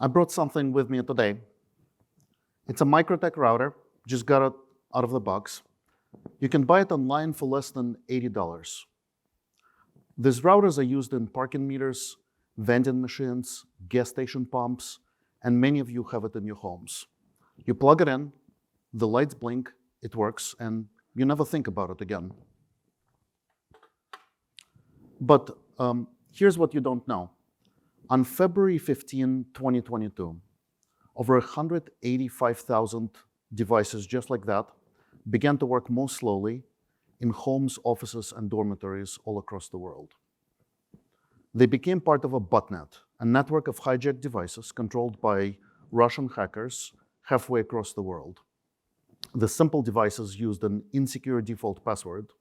I brought something with me today. It's a Microtech router, just got it out of the box. You can buy it online for less than $80. These routers are used in parking meters, vending machines, gas station pumps, and many of you have it in your homes. You plug it in, the lights blink, it works, and you never think about it again. But here's what you don't know. On February 15, 2022, over 185,000 devices just like that began to work more slowly in homes, offices, and dormitories all across the world. They became part of a botnet, a network of hijacked devices controlled by Russian hackers halfway across the world. The simple devices used an insecure default password,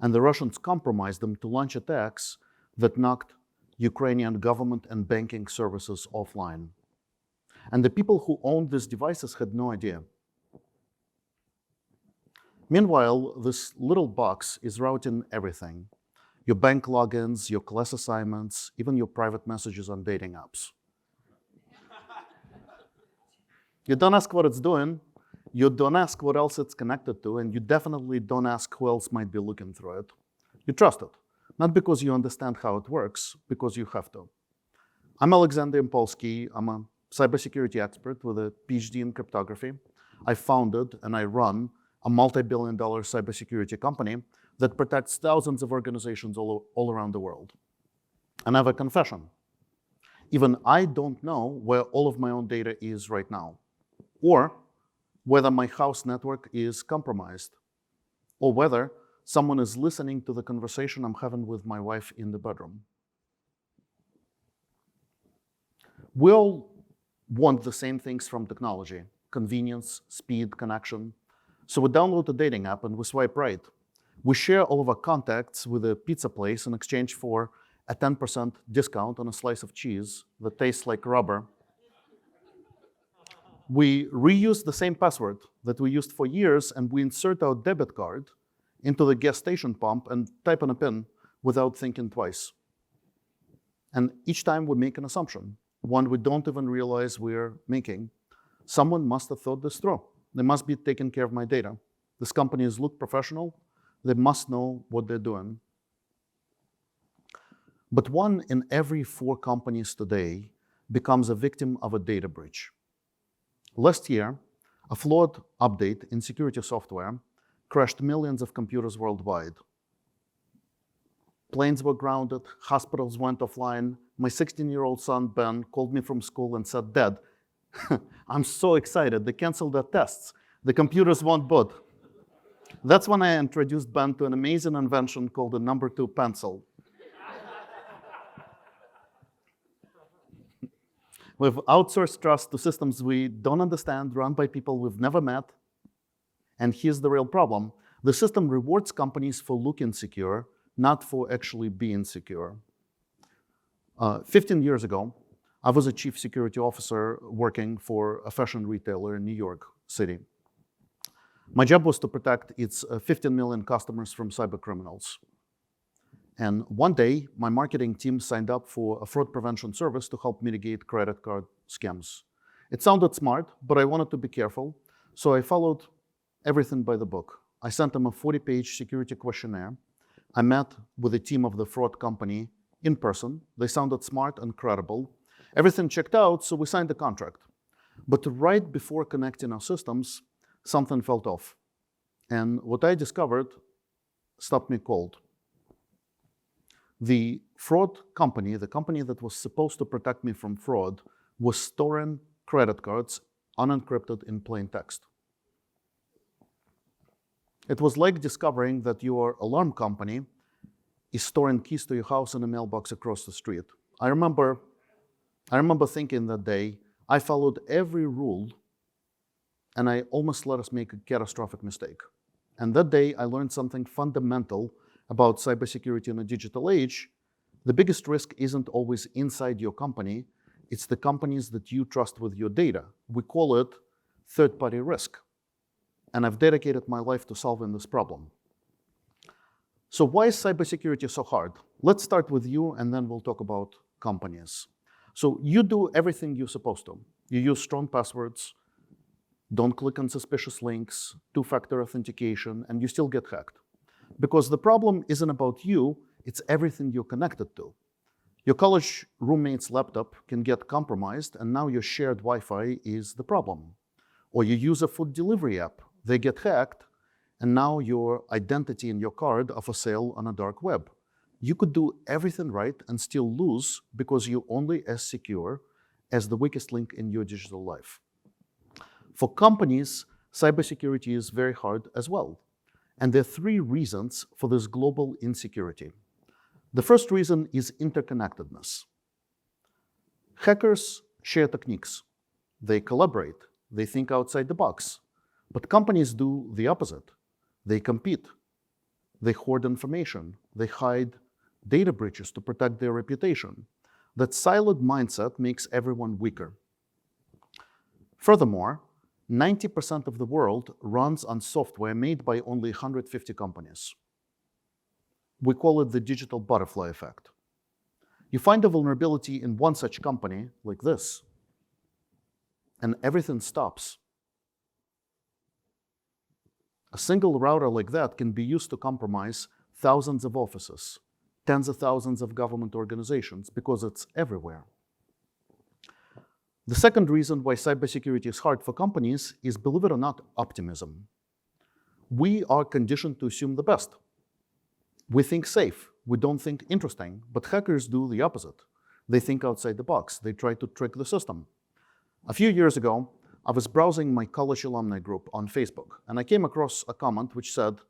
and the Russians compromised them to launch attacks that knocked Ukrainian government and banking services offline. And the people who owned these devices had no idea. Meanwhile, this little box is routing everything. Your bank logins, your class assignments, even your private messages on dating apps. You don't ask what it's doing, you don't ask what else it's connected to, and you definitely don't ask who else might be looking through it. You trust it, not because you understand how it works, because you have to. I'm Aleksandr Yampolskiy. I'm a cybersecurity expert with a PhD in cryptography. I founded and I run a multi-billion-dollar cybersecurity company that protects thousands of organizations all around the world. And I have a confession. Even I don't know where all of my own data is right now, or whether my house network is compromised, or whether someone is listening to the conversation I'm having with my wife in the bedroom. We all want the same things from technology: convenience, speed, connection. So we download a dating app and we swipe right. We share all of our contacts with a pizza place in exchange for a 10% discount on a slice of cheese that tastes like rubber. We reuse the same password that we used for years, and we insert our debit card into the gas station pump and type in a PIN without thinking twice. And each time we make an assumption, one we don't even realize we're making. Someone must have thought this through. They must be taking care of my data. These companies look professional. They must know what they're doing. But 1 in every 4 companies today becomes a victim of a data breach. Last year, a flawed update in security software crashed millions of computers worldwide. Planes were grounded, hospitals went offline. My 16-year-old son, Ben, called me from school and said, "Dad, I'm so excited, they canceled their tests. The computers won't boot." That's when I introduced Ben to an amazing invention called the number 2 pencil. We've outsourced trust to systems we don't understand, run by people we've never met. And here's the real problem. The system rewards companies for looking secure, not for actually being secure. 15 years ago, I was a chief security officer working for a fashion retailer in New York City. My job was to protect its 15 million customers from cyber criminals. And one day, my marketing team signed up for a fraud prevention service to help mitigate credit card scams. It sounded smart, but I wanted to be careful, so I followed everything by the book. I sent them a 40-page security questionnaire. I met with a team of the fraud company in person. They sounded smart and credible. Everything checked out, so we signed the contract. But right before connecting our systems, something felt off. And what I discovered stopped me cold. The fraud company, the company that was supposed to protect me from fraud, was storing credit cards unencrypted in plain text. It was like discovering that your alarm company is storing keys to your house in a mailbox across the street. I remember thinking that day, I followed every rule and I almost let us make a catastrophic mistake. And that day, I learned something fundamental about cybersecurity in a digital age. The biggest risk isn't always inside your company, it's the companies that you trust with your data. We call it third-party risk. And I've dedicated my life to solving this problem. So why is cybersecurity so hard? Let's start with you, and then we'll talk about companies. So you do everything you're supposed to. You use strong passwords, don't click on suspicious links, two-factor authentication, and you still get hacked. Because the problem isn't about you, it's everything you're connected to. Your college roommate's laptop can get compromised, and now your shared Wi-Fi is the problem. Or you use a food delivery app, they get hacked, and now your identity and your card are for sale on a dark web. You could do everything right and still lose because you're only as secure as the weakest link in your digital life. For companies, cybersecurity is very hard as well. And there are three reasons for this global insecurity. The first reason is interconnectedness. Hackers share techniques. They collaborate. They think outside the box. But companies do the opposite. They compete. They hoard information. They hide data breaches to protect their reputation. That siloed mindset makes everyone weaker. Furthermore, 90% of the world runs on software made by only 150 companies. We call it the digital butterfly effect. You find a vulnerability in one such company, like this, and everything stops. A single router like that can be used to compromise thousands of offices, tens of thousands of government organizations, because it's everywhere. The second reason why cybersecurity is hard for companies is, believe it or not, optimism. We are conditioned to assume the best. We think safe, we don't think interesting, but hackers do the opposite. They think outside the box, they try to trick the system. A few years ago, I was browsing my college alumni group on Facebook, and I came across a comment which said,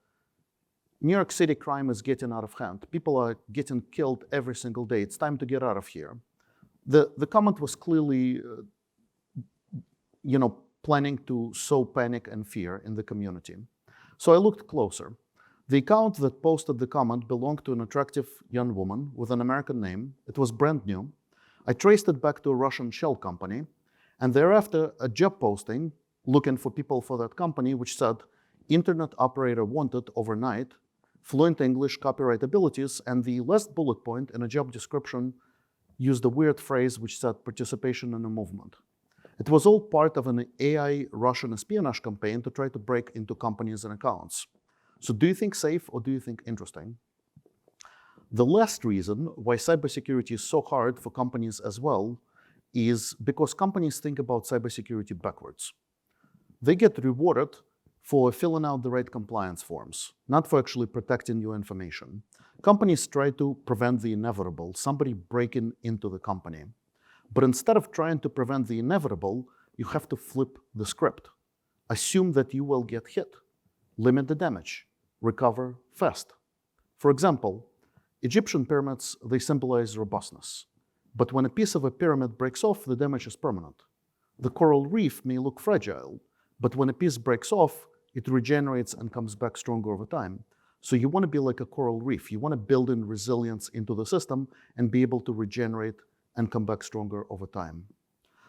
"New York City crime is getting out of hand. People are getting killed every single day. It's time to get out of here." The comment was clearly, planning to sow panic and fear in the community. So I looked closer. The account that posted the comment belonged to an attractive young woman with an American name. It was brand new. I traced it back to a Russian shell company, and thereafter a job posting looking for people for that company, which said, "Internet operator wanted overnight, fluent English, copyright abilities," and the last bullet point in a job description used a weird phrase which said participation in a movement. It was all part of an AI Russian espionage campaign to try to break into companies and accounts. So do you think safe or do you think interesting? The last reason why cybersecurity is so hard for companies as well is because companies think about cybersecurity backwards. They get rewarded for filling out the right compliance forms, not for actually protecting your information. Companies try to prevent the inevitable, somebody breaking into the company. But instead of trying to prevent the inevitable, you have to flip the script. Assume that you will get hit. Limit the damage. Recover fast. For example, Egyptian pyramids, they symbolize robustness. But when a piece of a pyramid breaks off, the damage is permanent. The coral reef may look fragile, but when a piece breaks off, it regenerates and comes back stronger over time. So you want to be like a coral reef. You want to build in resilience into the system and be able to regenerate and come back stronger over time.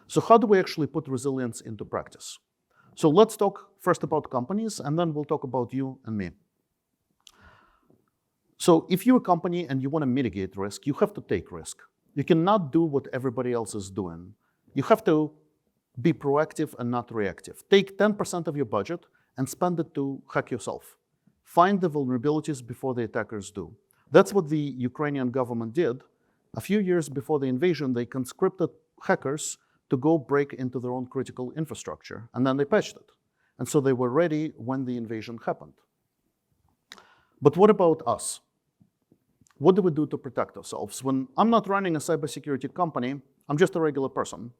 So how do we actually put resilience into practice? So let's talk first about companies, and then we'll talk about you and me. So if you're a company and you want to mitigate risk, you have to take risk. You cannot do what everybody else is doing. You have to be proactive and not reactive. Take 10% of your budget and spend it to hack yourself. Find the vulnerabilities before the attackers do. That's what the Ukrainian government did. A few years before the invasion, they conscripted hackers to go break into their own critical infrastructure, and then they patched it. And so they were ready when the invasion happened. But what about us? What do we do to protect ourselves? When I'm not running a cybersecurity company, I'm just a regular person,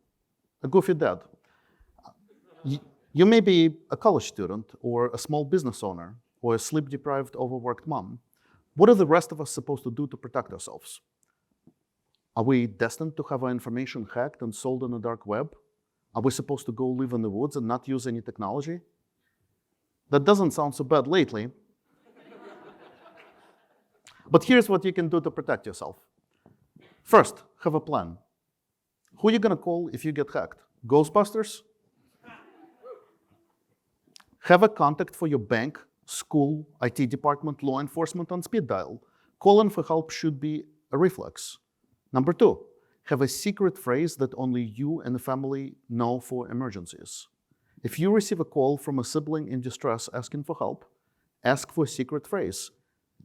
a goofy dad. You may be a college student or a small business owner or a sleep-deprived, overworked mom. What are the rest of us supposed to do to protect ourselves? Are we destined to have our information hacked and sold on the dark web? Are we supposed to go live in the woods and not use any technology? That doesn't sound so bad lately. But here's what you can do to protect yourself. First, have a plan. Who are you going to call if you get hacked? Ghostbusters? Have a contact for your bank, school, IT department, law enforcement on speed dial. Calling for help should be a reflex. Number two, have a secret phrase that only you and the family know for emergencies. If you receive a call from a sibling in distress asking for help, ask for a secret phrase.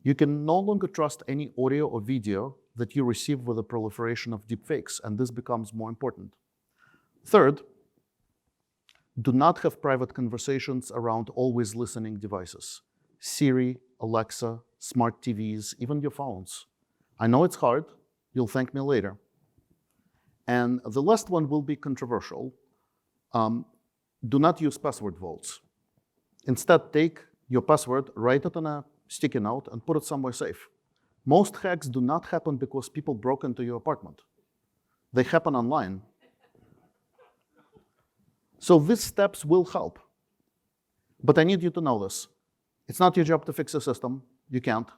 You can no longer trust any audio or video that you receive with the proliferation of deepfakes, and this becomes more important. Third, do not have private conversations around always listening devices. Siri, Alexa, smart TVs, even your phones. I know it's hard. You'll thank me later. And the last one will be controversial. Do not use password vaults. Instead, take your password, write it on a sticky note, and put it somewhere safe. Most hacks do not happen because people broke into your apartment. They happen online. So these steps will help. But I need you to know this. It's not your job to fix a system. You can't.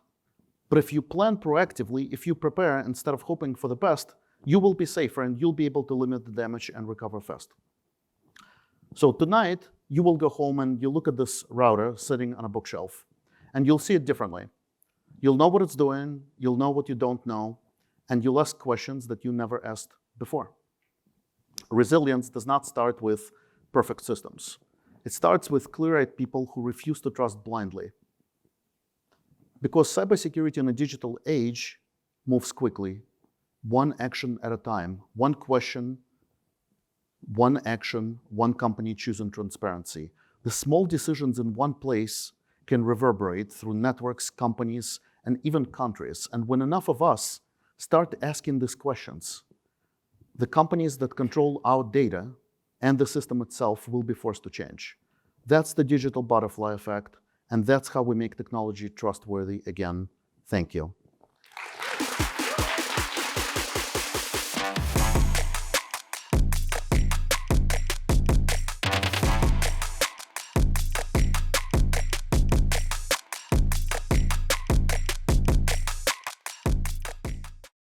But if you plan proactively, if you prepare instead of hoping for the best, you will be safer and you'll be able to limit the damage and recover fast. So tonight, you will go home and you look at this router sitting on a bookshelf, and you'll see it differently. You'll know what it's doing, you'll know what you don't know, and you'll ask questions that you never asked before. Resilience does not start with perfect systems. It starts with clear-eyed people who refuse to trust blindly. Because cybersecurity in a digital age moves quickly, one action at a time, one question, one action, one company choosing transparency. The small decisions in one place can reverberate through networks, companies, and even countries. And when enough of us start asking these questions, the companies that control our data and the system itself will be forced to change. That's the digital butterfly effect, and that's how we make technology trustworthy again. Thank you.